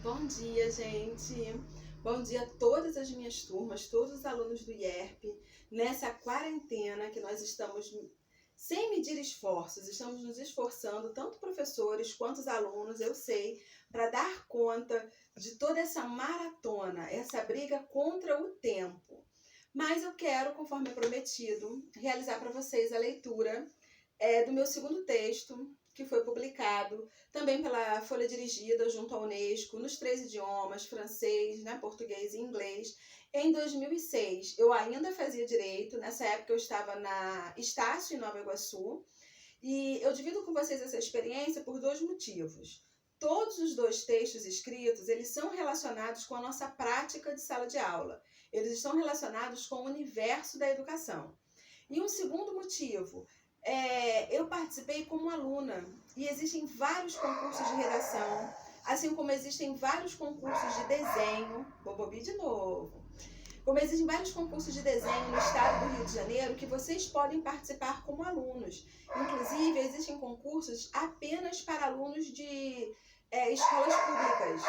Bom dia, gente! Bom dia a todas as minhas turmas, todos os alunos do IERP, nessa quarentena que nós estamos sem medir esforços, estamos nos esforçando, tanto professores quanto os alunos, eu sei, para dar conta de toda essa maratona, essa briga contra o tempo. Mas eu quero, conforme prometido, realizar para vocês a leitura do meu segundo texto, que foi publicado também pela Folha Dirigida junto à Unesco, nos 3 idiomas, francês, né, português e inglês, em 2006. Eu ainda fazia direito, nessa época eu estava na Estácio, em Nova Iguaçu, e eu divido com vocês essa experiência por 2 motivos. Todos os 2 textos escritos, eles são relacionados com a nossa prática de sala de aula. Eles estão relacionados com o universo da educação. E um segundo motivo, eu participei como aluna e existem vários concursos de redação, assim como existem vários concursos de desenho, bobobi de novo, como existem vários concursos de desenho no estado do Rio de Janeiro que vocês podem participar como alunos. Inclusive, existem concursos apenas para alunos de escolas públicas,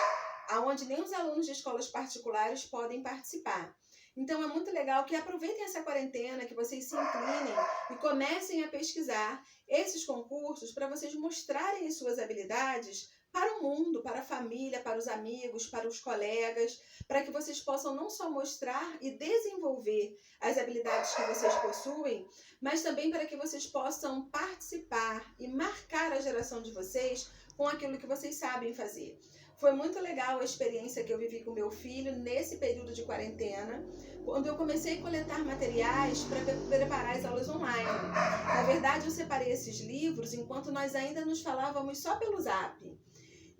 onde nem os alunos de escolas particulares podem participar. Então é muito legal que aproveitem essa quarentena, que vocês se inclinem e comecem a pesquisar esses concursos para vocês mostrarem as suas habilidades para o mundo, para a família, para os amigos, para os colegas, para que vocês possam não só mostrar e desenvolver as habilidades que vocês possuem, mas também para que vocês possam participar e marcar a geração de vocês com aquilo que vocês sabem fazer. Foi muito legal a experiência que eu vivi com meu filho nesse período de quarentena, quando eu comecei a coletar materiais para preparar as aulas online. Na verdade, eu separei esses livros enquanto nós ainda nos falávamos só pelo Zap.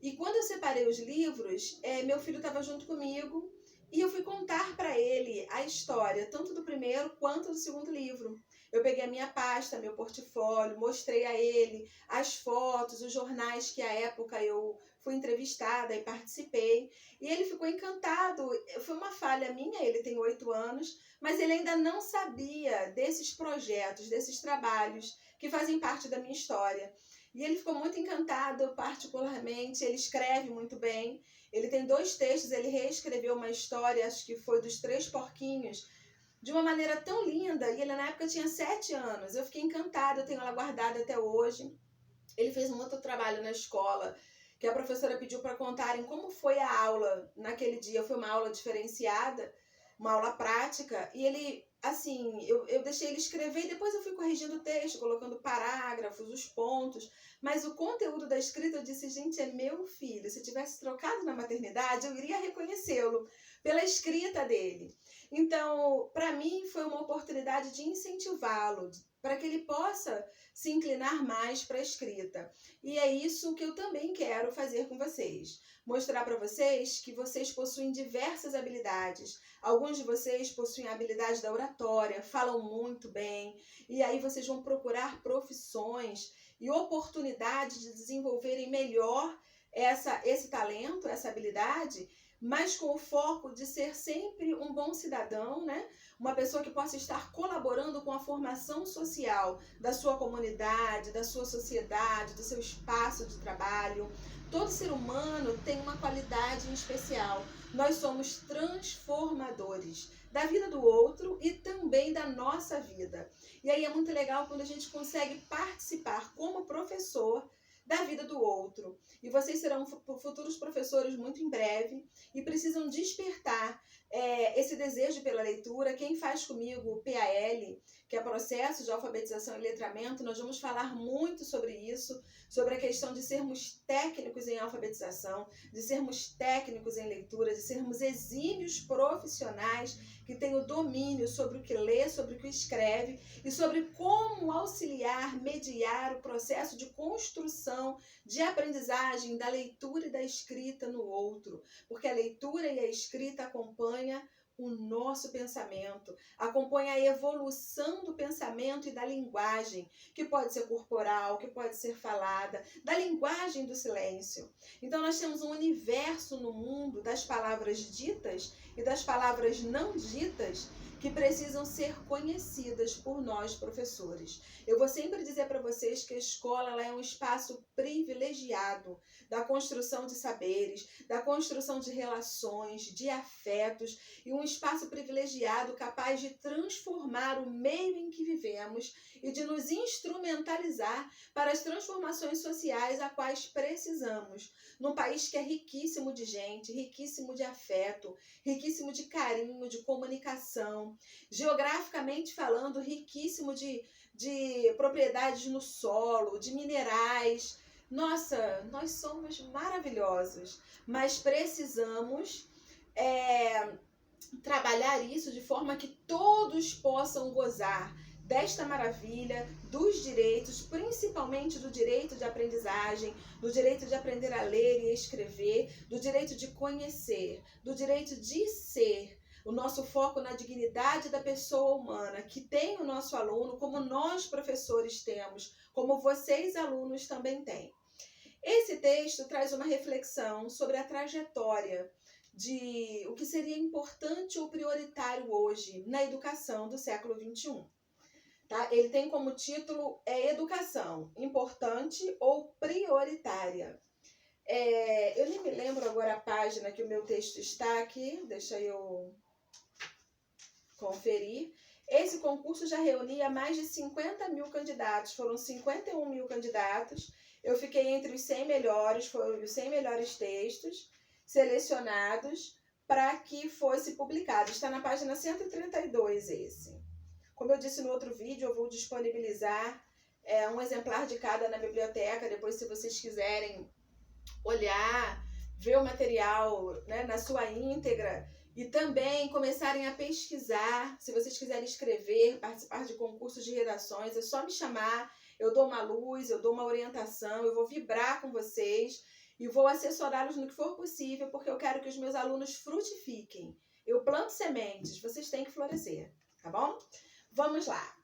E quando eu separei os livros, meu filho estava junto comigo e eu fui contar para ele a história, tanto do primeiro quanto do segundo livro. Eu peguei a minha pasta, meu portfólio, mostrei a ele as fotos, os jornais que à época eu fui entrevistada e participei. E ele ficou encantado. Foi uma falha minha, ele tem 8 anos, mas ele ainda não sabia desses projetos, desses trabalhos que fazem parte da minha história. E ele ficou muito encantado, particularmente, ele escreve muito bem. Ele tem 2 textos, ele reescreveu uma história, acho que foi dos 3 porquinhos, de uma maneira tão linda, e ele na época tinha 7 anos. Eu fiquei encantada, eu tenho ela guardada até hoje. Ele fez um outro trabalho na escola, que a professora pediu para contarem como foi a aula naquele dia. Foi uma aula diferenciada, uma aula prática, e ele, assim, eu deixei ele escrever e depois eu fui corrigindo o texto, colocando parágrafos, os pontos, mas o conteúdo da escrita eu disse, gente, é meu filho, se tivesse trocado na maternidade eu iria reconhecê-lo pela escrita dele. Então, para mim foi uma oportunidade de incentivá-lo, para que ele possa se inclinar mais para a escrita. E é isso que eu também quero fazer com vocês. Mostrar para vocês que vocês possuem diversas habilidades. Alguns de vocês possuem a habilidade da oratória, falam muito bem, e aí vocês vão procurar profissões e oportunidades de desenvolverem melhor esse talento, essa habilidade, mas com o foco de ser sempre um bom cidadão, né? Uma pessoa que possa estar colaborando com a formação social da sua comunidade, da sua sociedade, do seu espaço de trabalho. Todo ser humano tem uma qualidade em especial. Nós somos transformadores da vida do outro e também da nossa vida. E aí é muito legal quando a gente consegue participar como professor da vida do outro. E vocês serão futuros professores muito em breve e precisam despertar esse desejo pela leitura. Quem faz comigo o PAL, que é Processo de Alfabetização e Letramento, nós vamos falar muito sobre isso, sobre a questão de sermos técnicos em alfabetização, de sermos técnicos em leitura, de sermos exímios profissionais que têm o domínio sobre o que lê, sobre o que escreve e sobre como auxiliar, mediar o processo de construção, de aprendizagem da leitura e da escrita no outro, porque a leitura e a escrita acompanham o nosso pensamento, acompanha a evolução do pensamento e da linguagem, que pode ser corporal, que pode ser falada, da linguagem do silêncio. Então nós temos um universo no mundo das palavras ditas e das palavras não ditas que precisam ser conhecidas por nós, professores. Eu vou sempre dizer para vocês que a escola ela é um espaço privilegiado da construção de saberes, da construção de relações, de afetos, e um espaço privilegiado capaz de transformar o meio em que vivemos e de nos instrumentalizar para as transformações sociais a quais precisamos. Num país que é riquíssimo de gente, riquíssimo de afeto, riquíssimo de carinho, de comunicação, geograficamente falando, riquíssimo de propriedades no solo, de minerais. Nossa, nós somos maravilhosos, mas precisamos trabalhar isso de forma que todos possam gozar desta maravilha, dos direitos, principalmente do direito de aprendizagem, do direito de aprender a ler e escrever, do direito de conhecer, do direito de ser. O nosso foco na dignidade da pessoa humana, que tem o nosso aluno, como nós professores temos, como vocês alunos também têm. Esse texto traz uma reflexão sobre a trajetória de o que seria importante ou prioritário hoje na educação do século XXI. Tá? Ele tem como título Educação, importante ou prioritária. Eu nem me lembro agora a página que o meu texto está aqui, deixa eu conferir. Esse concurso já reunia mais de 50 mil candidatos, foram 51 mil candidatos. Eu fiquei entre os 100 melhores, foram os 100 melhores textos selecionados para que fosse publicado. Está na página 132 esse. Como eu disse no outro vídeo, eu vou disponibilizar um exemplar de cada na biblioteca, depois se vocês quiserem olhar, ver o material, né, na sua íntegra, e também começarem a pesquisar. Se vocês quiserem escrever, participar de concursos de redações, é só me chamar, eu dou uma luz, eu dou uma orientação, eu vou vibrar com vocês e vou assessorá-los no que for possível, porque eu quero que os meus alunos frutifiquem. Eu planto sementes, vocês têm que florescer, tá bom? Vamos lá.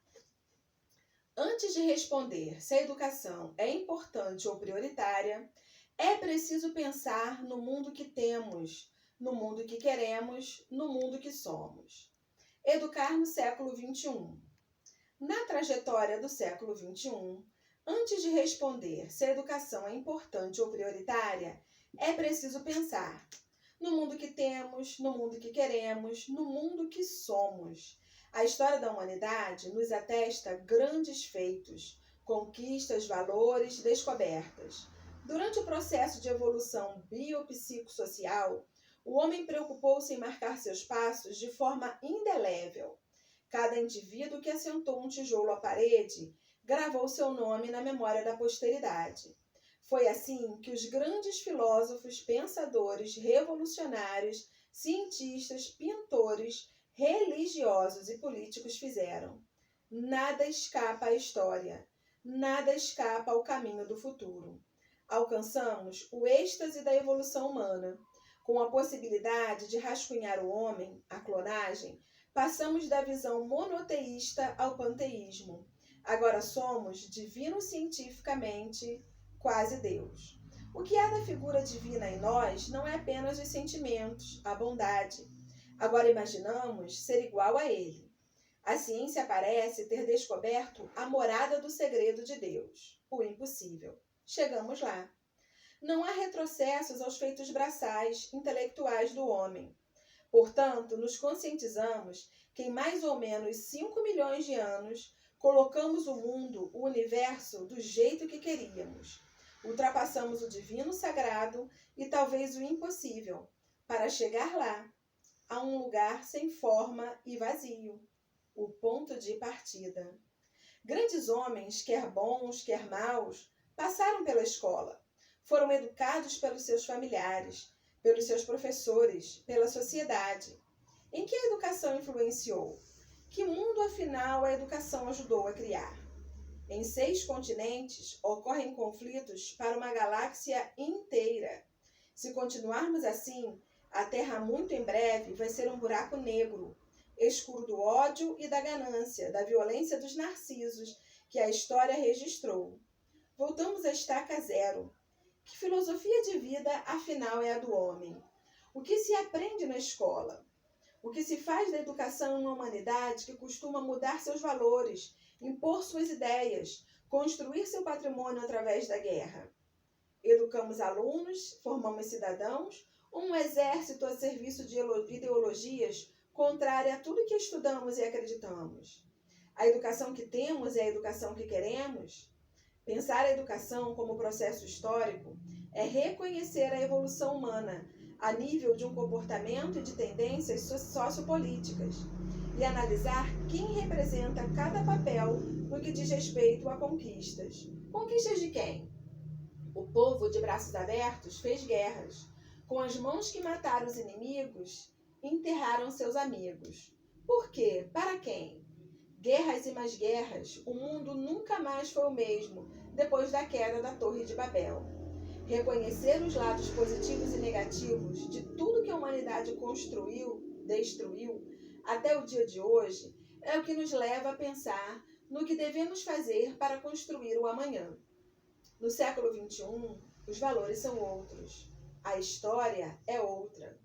Antes de responder se a educação é importante ou prioritária, é preciso pensar no mundo que temos, no mundo que queremos, no mundo que somos. Educar no século XXI. Na trajetória do século XXI, antes de responder se a educação é importante ou prioritária, é preciso pensar no mundo que temos, no mundo que queremos, no mundo que somos. A história da humanidade nos atesta grandes feitos, conquistas, valores, descobertas. Durante o processo de evolução biopsicossocial, o homem preocupou-se em marcar seus passos de forma indelével. Cada indivíduo que assentou um tijolo à parede gravou seu nome na memória da posteridade. Foi assim que os grandes filósofos, pensadores, revolucionários, cientistas, pintores, religiosos e políticos fizeram. Nada escapa à história, nada escapa ao caminho do futuro. Alcançamos o êxtase da evolução humana. Com a possibilidade de rascunhar o homem, a clonagem, passamos da visão monoteísta ao panteísmo. Agora somos divino-cientificamente quase Deus. O que há da figura divina em nós não é apenas os sentimentos, a bondade. Agora imaginamos ser igual a ele. A ciência parece ter descoberto a morada do segredo de Deus, o impossível. Chegamos lá. Não há retrocessos aos feitos braçais, intelectuais do homem. Portanto, nos conscientizamos que em mais ou menos 5 milhões de anos, colocamos o mundo, o universo, do jeito que queríamos. Ultrapassamos o divino sagrado e talvez o impossível, para chegar lá, a um lugar sem forma e vazio, o ponto de partida. Grandes homens, quer bons, quer maus, passaram pela escola. Foram educados pelos seus familiares, pelos seus professores, pela sociedade. Em que a educação influenciou? Que mundo, afinal, a educação ajudou a criar? Em 6 continentes, ocorrem conflitos para uma galáxia inteira. Se continuarmos assim, A terra muito em breve vai ser um buraco negro, escuro do ódio e da ganância, da violência dos narcisos que a história registrou. Voltamos à estaca zero. Que filosofia de vida, afinal, é a do homem? O que se aprende na escola? O que se faz da educação em uma humanidade que costuma mudar seus valores, impor suas ideias, construir seu patrimônio através da guerra? Educamos alunos, formamos cidadãos, ou um exército a serviço de ideologias contrárias a tudo que estudamos e acreditamos? A educação que temos é a educação que queremos? Pensar a educação como processo histórico é reconhecer a evolução humana a nível de um comportamento e de tendências sociopolíticas e analisar quem representa cada papel no que diz respeito a conquistas. Conquistas de quem? O povo, de braços abertos, fez guerras. Com as mãos que mataram os inimigos, enterraram seus amigos. Por quê? Para quem? Guerras e mais guerras, o mundo nunca mais foi o mesmo depois da queda da Torre de Babel. Reconhecer os lados positivos e negativos de tudo que a humanidade construiu, destruiu, até o dia de hoje, é o que nos leva a pensar no que devemos fazer para construir o amanhã. No século XXI, os valores são outros. A história é outra.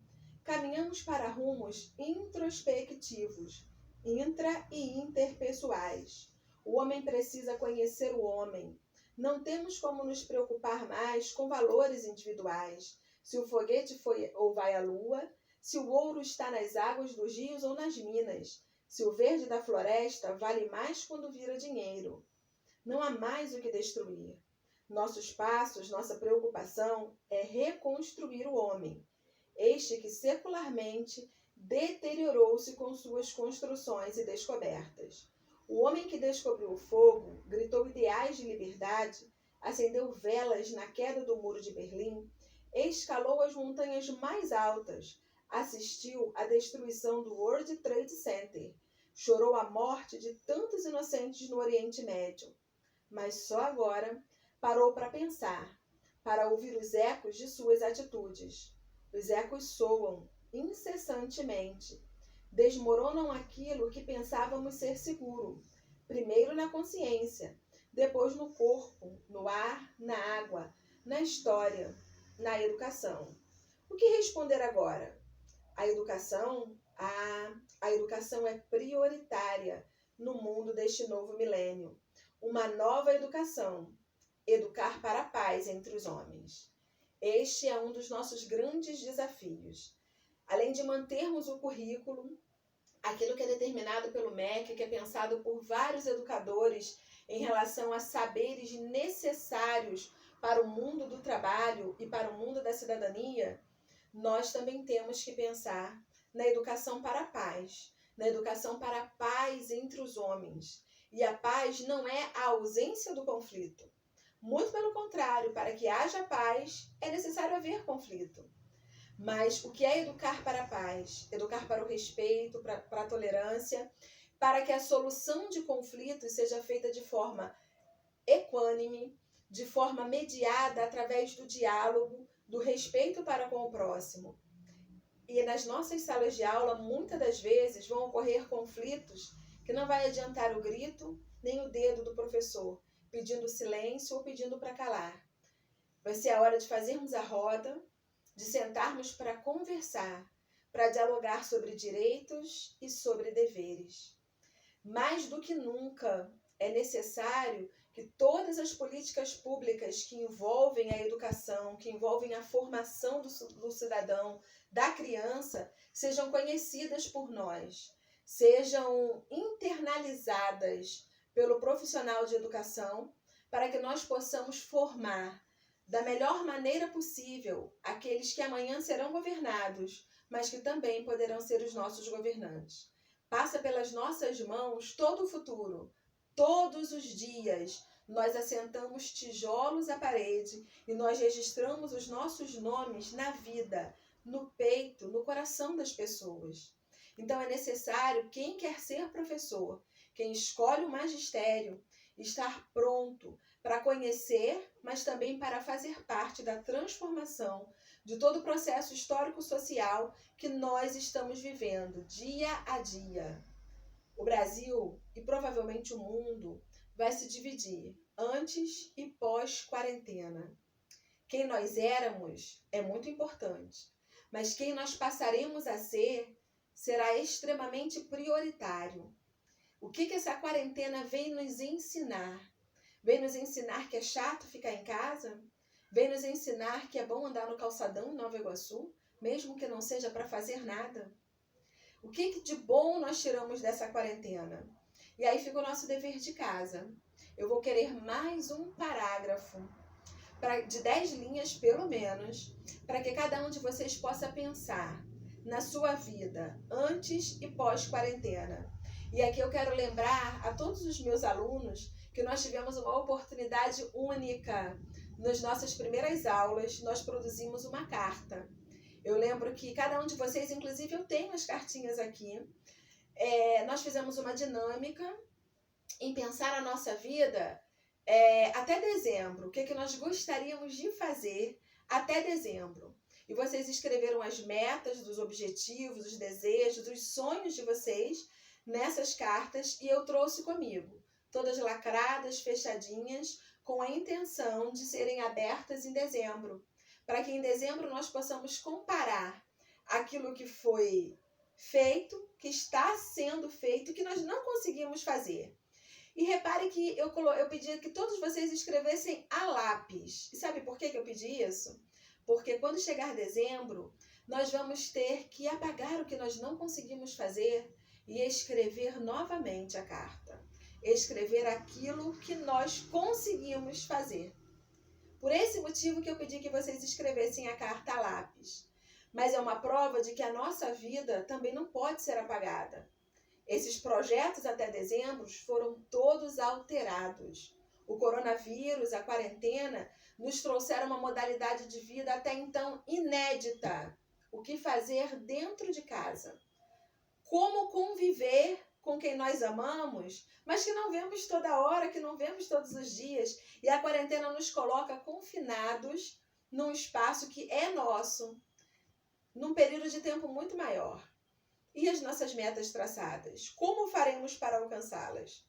Caminhamos para rumos introspectivos, intra- e interpessoais. O homem precisa conhecer o homem. Não temos como nos preocupar mais com valores individuais. Se o foguete foi ou vai à lua, se o ouro está nas águas dos rios ou nas minas, se o verde da floresta vale mais quando vira dinheiro. Não há mais o que destruir. Nossos passos, nossa preocupação é reconstruir o homem, este que secularmente deteriorou-se com suas construções e descobertas. O homem que descobriu o fogo, gritou ideais de liberdade, acendeu velas na queda do muro de Berlim, escalou as montanhas mais altas, assistiu à destruição do World Trade Center, chorou a morte de tantos inocentes no Oriente Médio. Mas só agora parou para pensar, para ouvir os ecos de suas atitudes. Os ecos soam incessantemente. Desmoronam aquilo que pensávamos ser seguro, primeiro na consciência, depois no corpo, no ar, na água, na história, na educação. O que responder agora? A educação? A educação é prioritária no mundo deste novo milênio. Uma nova educação. Educar para a paz entre os homens. Este é um dos nossos grandes desafios. Além de mantermos o currículo, aquilo que é determinado pelo MEC, que é pensado por vários educadores em relação a saberes necessários para o mundo do trabalho e para o mundo da cidadania, nós também temos que pensar na educação para a paz, na educação para a paz entre os homens. E a paz não é a ausência do conflito. Muito pelo contrário, para que haja paz, é necessário haver conflito. Mas o que é educar para a paz? Educar para o respeito, para a tolerância, para que a solução de conflitos seja feita de forma equânime, de forma mediada através do diálogo, do respeito para com o próximo. E nas nossas salas de aula, muitas das vezes, vão ocorrer conflitos que não vai adiantar o grito nem o dedo do professor, pedindo silêncio ou pedindo para calar. Vai ser a hora de fazermos a roda, de sentarmos para conversar, para dialogar sobre direitos e sobre deveres. Mais do que nunca, é necessário que todas as políticas públicas que envolvem a educação, que envolvem a formação do cidadão, da criança, sejam conhecidas por nós, sejam internalizadas pelo profissional de educação, para que nós possamos formar da melhor maneira possível aqueles que amanhã serão governados, mas que também poderão ser os nossos governantes. Passa pelas nossas mãos todo o futuro. Todos os dias nós assentamos tijolos à parede e nós registramos os nossos nomes na vida, no peito, no coração das pessoas. Então é necessário, quem quer ser professor, quem escolhe o magistério, estar pronto para conhecer, mas também para fazer parte da transformação de todo o processo histórico-social que nós estamos vivendo dia a dia. O Brasil e provavelmente o mundo vai se dividir antes e pós-quarentena. Quem nós éramos é muito importante, mas quem nós passaremos a ser será extremamente prioritário. O que essa quarentena vem nos ensinar? Vem nos ensinar que é chato ficar em casa? Vem nos ensinar que é bom andar no calçadão em Nova Iguaçu, mesmo que não seja para fazer nada? O que de bom nós tiramos dessa quarentena? E aí fica o nosso dever de casa. Eu vou querer mais um parágrafo, de 10 linhas pelo menos, para que cada um de vocês possa pensar na sua vida antes e pós-quarentena. E aqui eu quero lembrar a todos os meus alunos que nós tivemos uma oportunidade única. Nas nossas primeiras aulas, nós produzimos uma carta. Eu lembro que cada um de vocês, inclusive eu tenho as cartinhas aqui, nós fizemos uma dinâmica em pensar a nossa vida até dezembro. O que nós gostaríamos de fazer até dezembro. E vocês escreveram as metas, os objetivos, os desejos, os sonhos de vocês nessas cartas e eu trouxe comigo. Todas lacradas, fechadinhas, com a intenção de serem abertas em dezembro. Para que em dezembro nós possamos comparar aquilo que foi feito, que está sendo feito, que nós não conseguimos fazer. E repare que eu pedi que todos vocês escrevessem a lápis. E sabe por que eu pedi isso? Porque quando chegar dezembro, nós vamos ter que apagar o que nós não conseguimos fazer e escrever novamente a carta. Escrever aquilo que nós conseguimos fazer. Por esse motivo que eu pedi que vocês escrevessem a carta a lápis. Mas é uma prova de que a nossa vida também não pode ser apagada. Esses projetos até dezembro foram todos alterados. O coronavírus, a quarentena, nos trouxeram uma modalidade de vida até então inédita. O que fazer dentro de casa? Como conviver com quem nós amamos, mas que não vemos toda hora, que não vemos todos os dias. E a quarentena nos coloca confinados num espaço que é nosso, num período de tempo muito maior. E as nossas metas traçadas? Como faremos para alcançá-las?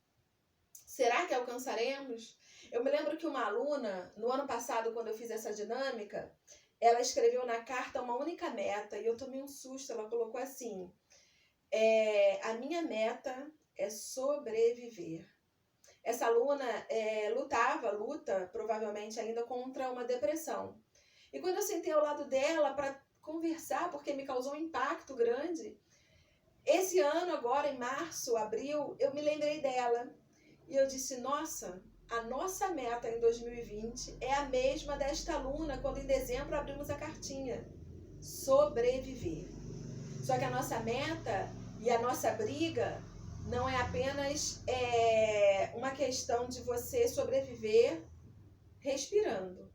Será que alcançaremos? Eu me lembro que uma aluna, no ano passado, quando eu fiz essa dinâmica, ela escreveu na carta uma única meta e eu tomei um susto. Ela colocou assim: a minha meta é sobreviver. Essa aluna luta provavelmente ainda contra uma depressão. E quando eu sentei ao lado dela para conversar, porque me causou um impacto grande, esse ano agora, em março, abril, eu me lembrei dela. E eu disse, nossa, a nossa meta em 2020 é a mesma desta aluna, quando em dezembro abrimos a cartinha. Sobreviver. Só que a nossa meta e a nossa briga não é apenas uma questão de você sobreviver respirando.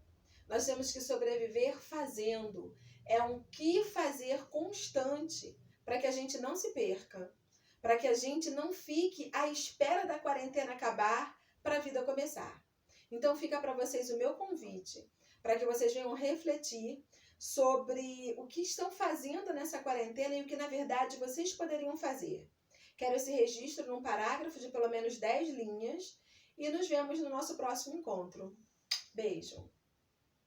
Nós temos que sobreviver fazendo. É um que fazer constante para que a gente não se perca, para que a gente não fique à espera da quarentena acabar para a vida começar. Então fica para vocês o meu convite, para que vocês venham refletir sobre o que estão fazendo nessa quarentena e o que na verdade vocês poderiam fazer. Quero esse registro num parágrafo de pelo menos 10 linhas e nos vemos no nosso próximo encontro. Beijo!